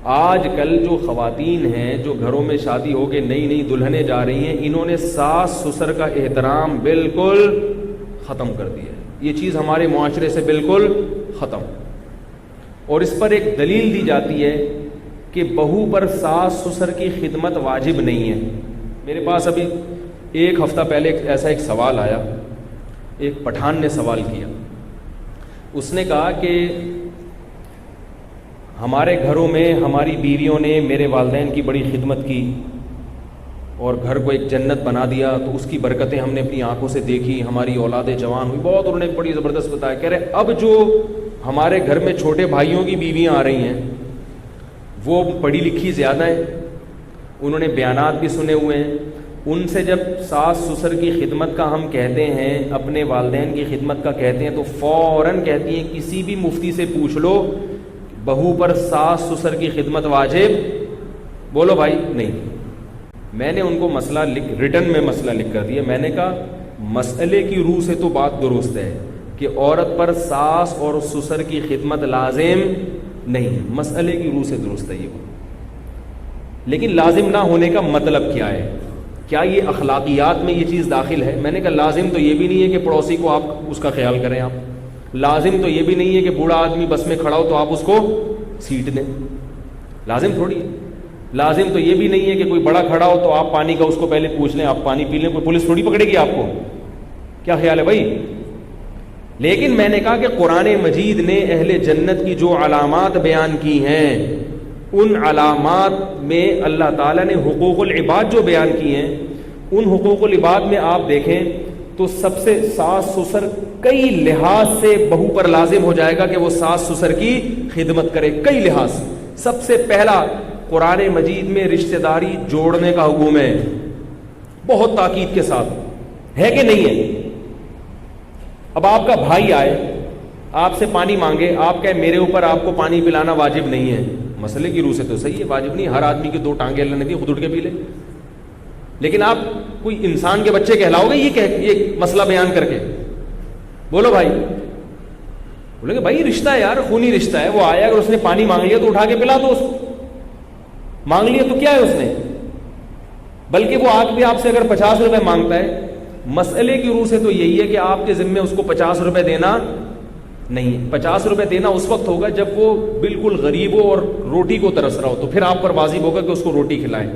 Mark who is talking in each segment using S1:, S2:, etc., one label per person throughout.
S1: آج کل جو خواتین ہیں جو گھروں میں شادی ہو کے نئی نئی دلہنیں جا رہی ہیں، انہوں نے ساس سسر کا احترام بالکل ختم کر دیا ہے. یہ چیز ہمارے معاشرے سے بالکل ختم. اور اس پر ایک دلیل دی جاتی ہے کہ بہو پر ساس سسر کی خدمت واجب نہیں ہے. میرے پاس ابھی ایک ہفتہ پہلے ایسا ایک سوال آیا، ایک پٹھان نے سوال کیا. اس نے کہا کہ ہمارے گھروں میں ہماری بیویوں نے میرے والدین کی بڑی خدمت کی اور گھر کو ایک جنت بنا دیا، تو اس کی برکتیں ہم نے اپنی آنکھوں سے دیکھی، ہماری اولادیں جوان ہوئی. بہت انہوں نے بڑی زبردست بتایا. کہہ رہے اب جو ہمارے گھر میں چھوٹے بھائیوں کی بیویاں آ رہی ہیں وہ پڑھی لکھی زیادہ ہیں، انہوں نے بیانات بھی سنے ہوئے ہیں. ان سے جب ساس سسر کی خدمت کا ہم کہتے ہیں، اپنے والدین کی خدمت کا کہتے ہیں، تو فوراً کہتی ہیں کسی بھی مفتی سے پوچھ لو بہو پر ساس سسر کی خدمت واجب؟ بولو بھائی نہیں. میں نے ان کو مسئلہ ریٹن میں مسئلہ لکھ کر دیا. میں نے کہا مسئلے کی روح سے تو بات درست ہے کہ عورت پر ساس اور سسر کی خدمت لازم نہیں، مسئلے کی روح سے درست ہے یہ، لیکن لازم نہ ہونے کا مطلب کیا ہے؟ کیا یہ اخلاقیات میں یہ چیز داخل ہے؟ میں نے کہا لازم تو یہ بھی نہیں ہے کہ پڑوسی کو آپ اس کا خیال کریں. آپ لازم تو یہ بھی نہیں ہے کہ بوڑھا آدمی بس میں کھڑا ہو تو آپ اس کو سیٹ دیں. لازم تھوڑی ہے. لازم تو یہ بھی نہیں ہے کہ کوئی بڑا کھڑا ہو تو آپ پانی کا اس کو پہلے پوچھ لیں، آپ پانی پی لیں، کوئی پولیس تھوڑی پکڑے گی آپ کو. کیا خیال ہے بھائی؟ لیکن میں نے کہا کہ قرآن مجید نے اہل جنت کی جو علامات بیان کی ہیں، ان علامات میں اللہ تعالیٰ نے حقوق العباد جو بیان کی ہیں، ان حقوق العباد میں آپ دیکھیں تو سب سے ساس سسر کئی لحاظ سے بہو پر لازم ہو جائے گا کہ وہ ساس سسر کی خدمت کرے. کئی لحاظ سے. سب سے پہلا قرآن مجید میں رشتہ داری جوڑنے کا حکم ہے، بہت تاکید کے ساتھ. ہے کہ نہیں ہے؟ اب آپ کا بھائی آئے آپ سے پانی مانگے، آپ کہے میرے اوپر آپ کو پانی پلانا واجب نہیں ہے. مسئلے کی روح سے تو صحیح ہے، واجب نہیں. ہر آدمی کی 2 ٹانگیں اللہ نے دی، خود اٹھ کے پی لے. لیکن آپ کوئی انسان کے بچے کہلاؤ گے یہ مسئلہ بیان کر کے؟ بولو بھائی. بولے کہ بھائی رشتہ ہے یار، خونی رشتہ ہے. وہ آیا اگر اس نے پانی مانگ لیا تو اٹھا کے پلا دو اس کو. مانگ لیا تو کیا ہے اس نے؟ بلکہ وہ آج بھی آپ سے اگر 50 روپے مانگتا ہے، مسئلے کی روح سے تو یہی ہے کہ آپ کے ذمے اس کو 50 روپے دینا نہیں. 50 روپے دینا اس وقت ہوگا جب وہ بالکل غریب ہو اور روٹی کو ترس رہا ہو، تو پھر آپ پر واجب ہوگا کہ اس کو روٹی کھلائیں.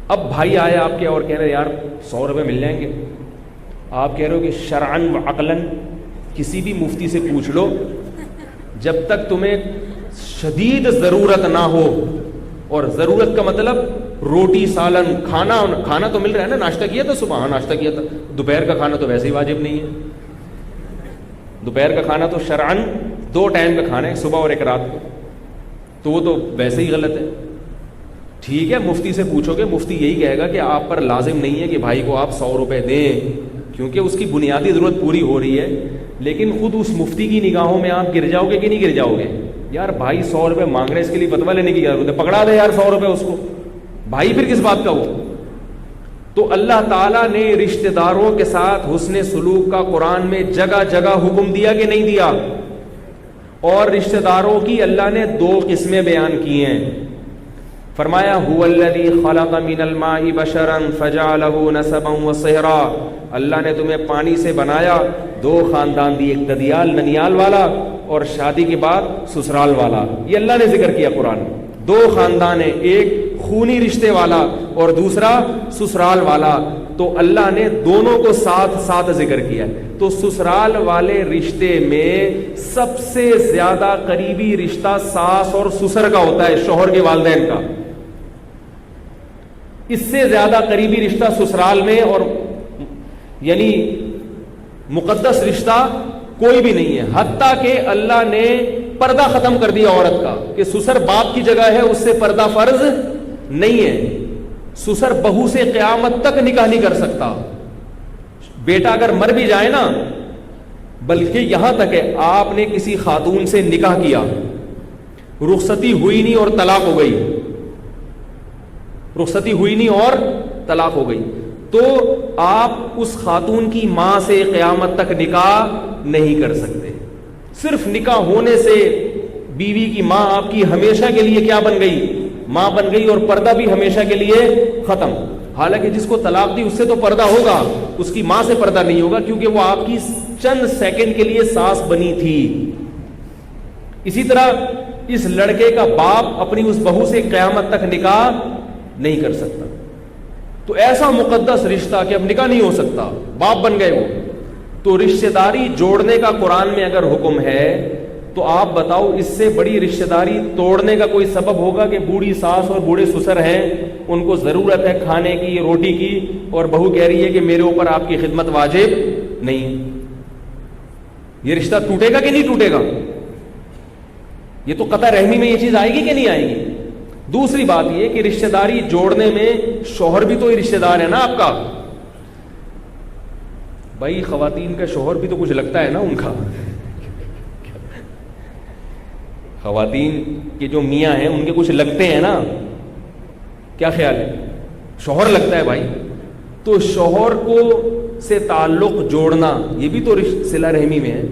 S1: اب بھائی آئے آپ کے اور کہہ رہے یار 100 روپے مل جائیں گے. آپ کہہ رہے ہو کہ شرعن و عقلاً کسی بھی مفتی سے پوچھ لو، جب تک تمہیں شدید ضرورت نہ ہو، اور ضرورت کا مطلب روٹی سالن کھانا تو مل رہا ہے نا. ناشتہ کیا تھا صبح؟ ہاں ناشتہ کیا تھا. دوپہر کا کھانا تو ویسے ہی واجب نہیں ہے. دوپہر کا کھانا تو شرعن 2 ٹائم کا کھانا ہے، صبح اور ایک رات کو، تو وہ تو ویسے ہی غلط ہے. ٹھیک ہے مفتی سے پوچھو گے، مفتی یہی کہے گا کہ آپ پر لازم نہیں ہے کہ بھائی کو آپ 100 روپے دیں، کیونکہ اس کی بنیادی ضرورت پوری ہو رہی ہے. لیکن خود اس مفتی کی نگاہوں میں آپ گر جاؤ گے کہ نہیں گر جاؤ گے؟ یار بھائی 100 روپے مانگ رہے ہیں، اس کے لیے فتویٰ لینے کی ضرورت ہے، پکڑا دے یار 100 روپے اس کو. بھائی پھر کس بات کا وہ؟ تو اللہ تعالیٰ نے رشتہ داروں کے ساتھ حسن سلوک کا قرآن میں جگہ جگہ حکم دیا کہ نہیں دیا؟ اور رشتہ داروں کی اللہ نے 2 قسمیں بیان کی ہیں. فرمایا هو الذی خلق من الماء بشرا فجعله نسبا وصہرا، اللہ نے تمہیں پانی سے بنایا، 2 خاندان دی، ایک ددیال ننیال والا اور شادی کے بعد سسرال والا. یہ اللہ نے ذکر کیا قرآن میں. 2 خاندان ہیں، ایک خونی رشتے والا اور دوسرا سسرال والا. تو اللہ نے دونوں کو ساتھ ساتھ ذکر کیا. تو سسرال والے رشتے میں سب سے زیادہ قریبی رشتہ ساس اور سسر کا ہوتا ہے، شوہر کے والدین کا. اس سے زیادہ قریبی رشتہ سسرال میں اور یعنی مقدس رشتہ کوئی بھی نہیں ہے. حتیٰ کہ اللہ نے پردہ ختم کر دیا عورت کا کہ سسر باپ کی جگہ ہے، اس سے پردہ فرض نہیں ہے. سسر بہو سے قیامت تک نکاح نہیں کر سکتا. بیٹا اگر مر بھی جائے نا، بلکہ یہاں تک ہے آپ نے کسی خاتون سے نکاح کیا، رخصتی ہوئی نہیں اور طلاق ہو گئی، رخصتی ہوئی نہیں اور طلاق ہو گئی، تو آپ اس خاتون کی ماں سے قیامت تک نکاح نہیں کر سکتے. صرف نکاح ہونے سے بیوی کی ماں آپ کی ہمیشہ کے لیے کیا بن گئی؟ ماں بن گئی، اور پردہ بھی ہمیشہ کے لیے ختم. حالانکہ جس کو طلاق دی اس سے تو پردہ ہوگا، اس کی ماں سے پردہ نہیں ہوگا، کیونکہ وہ آپ کی چند سیکنڈ کے لیے ساس بنی تھی. اسی طرح اس لڑکے کا باپ اپنی اس بہو سے قیامت تک نکاح نہیں کر سکتا. تو ایسا مقدس رشتہ کہ اب نکاح نہیں ہو سکتا، باپ بن گئے وہ. تو رشتہ داری جوڑنے کا قرآن میں اگر حکم ہے تو آپ بتاؤ اس سے بڑی رشتہ داری توڑنے کا کوئی سبب ہوگا کہ بوڑھی ساس اور بوڑھے سسر ہیں، ان کو ضرورت ہے کھانے کی، روٹی کی، اور بہو کہہ رہی ہے کہ میرے اوپر آپ کی خدمت واجب نہیں. یہ رشتہ ٹوٹے گا کہ نہیں ٹوٹے گا؟ یہ تو قطع رحمی میں یہ چیز آئے گی کہ نہیں آئے گی؟ دوسری بات یہ کہ رشتہ داری جوڑنے میں شوہر بھی تو رشتہ دار ہے نا آپ کا. بھائی خواتین کا شوہر بھی تو کچھ لگتا ہے نا ان کا. خواتین کے جو میاں ہیں ان کے کچھ لگتے ہیں نا. کیا خیال ہے؟ شوہر لگتا ہے بھائی. تو شوہر کو سے تعلق جوڑنا یہ بھی تو صلہ رحمی میں ہے.